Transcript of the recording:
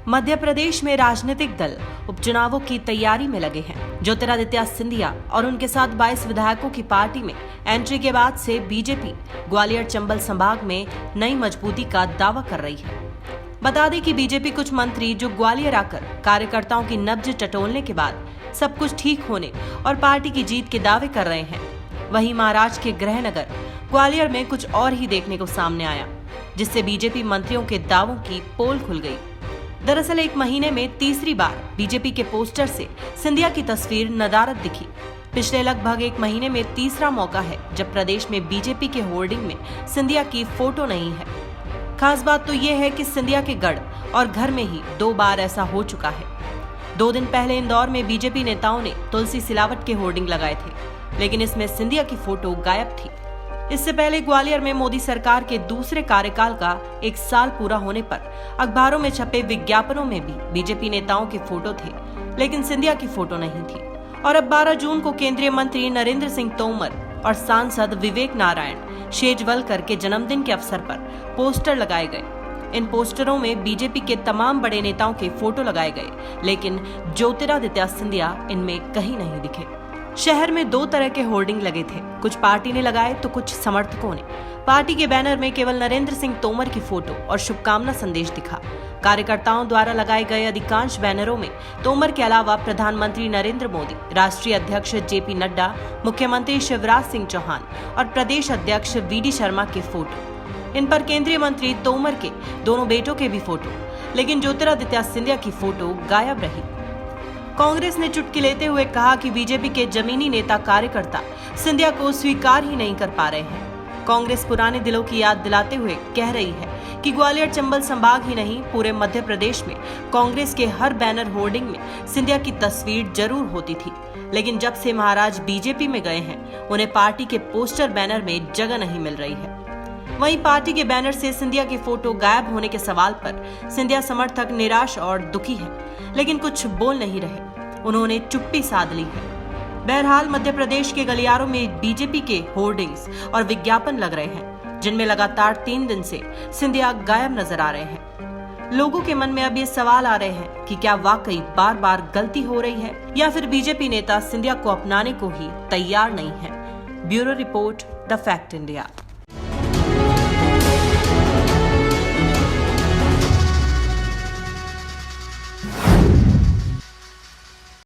मध्य प्रदेश में राजनीतिक दल उपचुनावों की तैयारी में लगे हैं। ज्योतिरादित्य सिंधिया और उनके साथ 22 विधायकों की पार्टी में एंट्री के बाद से बीजेपी ग्वालियर चंबल संभाग में नई मजबूती का दावा कर रही है। बता दें कि बीजेपी कुछ मंत्री जो ग्वालियर आकर कार्यकर्ताओं की नब्ज टटोलने के बाद सब कुछ ठीक होने और पार्टी की जीत के दावे कर रहे हैं। वहीं महाराष्ट्र के गृहनगर ग्वालियर में कुछ और ही देखने को सामने आया, जिससे बीजेपी मंत्रियों के दावों की पोल खुल गई। दरअसल एक महीने में तीसरी बार बीजेपी के पोस्टर से सिंधिया की तस्वीर नदारद दिखी। पिछले लगभग एक महीने में तीसरा मौका है जब प्रदेश में बीजेपी के होर्डिंग में सिंधिया की फोटो नहीं है। खास बात तो ये है कि सिंधिया के गढ़ और घर में ही 2 बार ऐसा हो चुका है। 2 दिन पहले इंदौर में बीजेपी नेताओं ने तुलसी सिलावट के होर्डिंग लगाए थे, लेकिन इसमें सिंधिया की फोटो गायब थी। इससे पहले ग्वालियर में मोदी सरकार के दूसरे कार्यकाल का 1 साल पूरा होने पर अखबारों में छपे विज्ञापनों में भी बीजेपी नेताओं के फोटो थे, लेकिन सिंधिया की फोटो नहीं थी। और अब 12 जून को केंद्रीय मंत्री नरेंद्र सिंह तोमर और सांसद विवेक नारायण शेजवलकर के जन्मदिन के अवसर पर पोस्टर लगाए गए। इन पोस्टरों में बीजेपी के तमाम बड़े नेताओं के फोटो लगाए गए, लेकिन ज्योतिरादित्य सिंधिया इनमें कहीं नहीं दिखे। शहर में 2 तरह के होर्डिंग लगे थे, कुछ पार्टी ने लगाए तो कुछ समर्थकों ने। पार्टी के बैनर में केवल नरेंद्र सिंह तोमर की फोटो और शुभकामना संदेश दिखा। कार्यकर्ताओं द्वारा लगाए गए अधिकांश बैनरों में तोमर के अलावा प्रधानमंत्री नरेंद्र मोदी, राष्ट्रीय अध्यक्ष जेपी नड्डा, मुख्यमंत्री शिवराज सिंह चौहान और प्रदेश अध्यक्ष वीडी शर्मा के फोटो। इन पर केंद्रीय मंत्री तोमर के दोनों बेटों के भी फोटो, लेकिन ज्योतिरादित्य सिंधिया की फोटो गायब रही। कांग्रेस ने चुटकी लेते हुए कहा कि बीजेपी के जमीनी नेता कार्यकर्ता सिंधिया को स्वीकार ही नहीं कर पा रहे हैं। कांग्रेस पुराने दिलों की याद दिलाते हुए कह रही है कि ग्वालियर चंबल संभाग ही नहीं, पूरे मध्य प्रदेश में कांग्रेस के हर बैनर होर्डिंग में सिंधिया की तस्वीर जरूर होती थी, लेकिन जब से महाराज बीजेपी में गए हैं, उन्हें पार्टी के पोस्टर बैनर में जगह नहीं मिल रही है। वहीं पार्टी के बैनर से सिंधिया की फोटो गायब होने के सवाल पर सिंधिया समर्थक निराश और दुखी हैं, लेकिन कुछ बोल नहीं रहे। उन्होंने चुप्पी साध ली है। बहरहाल मध्य प्रदेश के गलियारों में बीजेपी के होर्डिंग्स और विज्ञापन लग रहे हैं, जिनमें लगातार 3 दिन से सिंधिया गायब नजर आ रहे हैं। लोगों के मन में अब ये सवाल आ रहे हैं कि क्या वाकई बार बार गलती हो रही है, या फिर बीजेपी नेता सिंधिया को अपनाने को ही तैयार नहीं है। Bureau report, the fact India.